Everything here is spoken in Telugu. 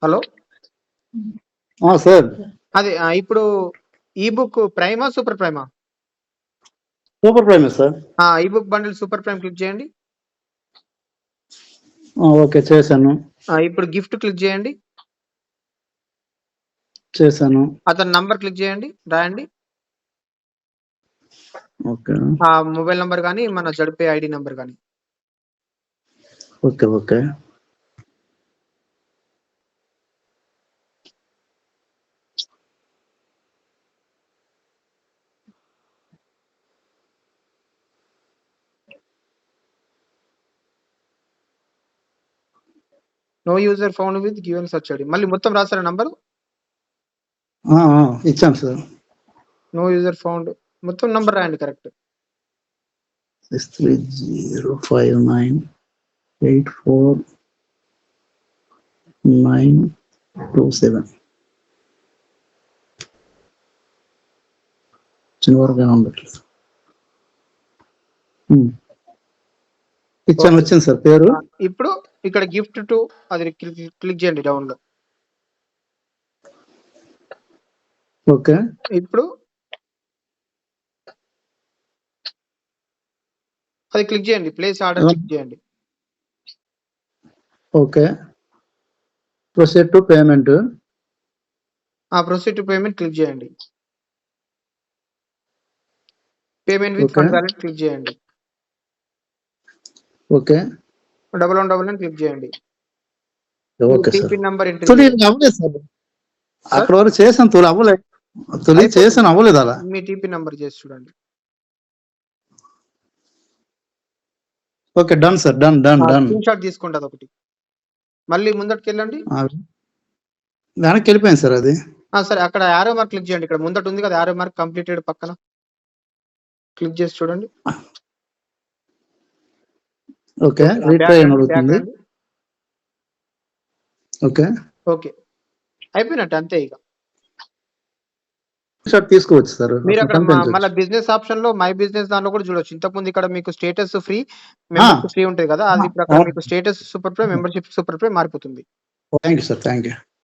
హలో సార్ అదే ఇప్పుడు ఈ బుక్ ప్రైమా సూపర్ ప్రైమా? Super prime sir. ఈ book bundle super prime click చేయండి. ఓకే చేశాను. ఇప్పుడు గిఫ్ట్ క్లిక్ చేయండి. చేశాను. అతని నంబర్ క్లిక్ చేయండి, రాయండి. ఓకే మొబైల్ నంబర్ కానీ మన జడ్పే ఐడి నంబర్ కానీ. Okay okay no user found with given search ID. మళ్ళీ మొత్తం రాసారా నంబరు? ఇచ్చాను సార్. నో యూజర్ ఫౌండ్ మొత్తం నంబర్ రాయండి కరెక్ట్. 6305984927 చిన్నవరగా ఉండట్లేదు. ఇచ్చాను, వచ్చింది సార్ పేరు. ఇప్పుడు ఇక్కడ గిఫ్ట్ టు అది క్లిక్ చేయండి డౌన్ లో. ఓకే ఇప్పుడు అది క్లిక్ చేయండి, ప్లేస్ ఆర్డర్ క్లిక్ చేయండి. Okay proceed to payment. Proceed to payment click చేయండి. Payment with Okay. Fund wallet click చేయండి. ఓకే 1111 క్లిక్ చేయండి. Okay sir. TP number enter తొలి చేయండి. అవ్వలేదు సార్, అక్కడ వరకు చేసాను, తొలి అవ్వలేదు. తొలి చేసాను, అవ్వలేదు అలా. మీ టీపీ నంబర్ చేసి చూడండి. Okay done sir, done done done. Screen shot తీసుకోండి అదొకటి. మళ్ళీ ముందటికి వెళ్ళండి. వెనక్కి వెళ్ళిపోయింది సార్ అది. సరే అక్కడ యారో మార్క్ క్లిక్ చేయండి. ఇక్కడ ముందట ఉంది కదా యారో మార్క్, కంప్లీటెడ్ పక్కన క్లిక్ చేసి చూడండి. ఓకే రీట్రై అని అడుగుతుంది. ఓకే ఓకే అయిపోయినట్టు, అంతే. ఇక షాట్ తీసుకోవచ్చు సార్. మీరు అక్కడ మళ్ళీ బిజినెస్ ఆప్షన్ లో మై బిజినెస్ దానిలో కూడా చూడొచ్చు. ఇంతకుముందు ఇక్కడ మీకు స్టేటస్ ఫ్రీ, ఫ్రీ ఉంటుంది కదా, అది ఇప్పుడు అక్కడ మీకు status super prime, membership super prime మారిపోతుంది. Thank you sir, thank you.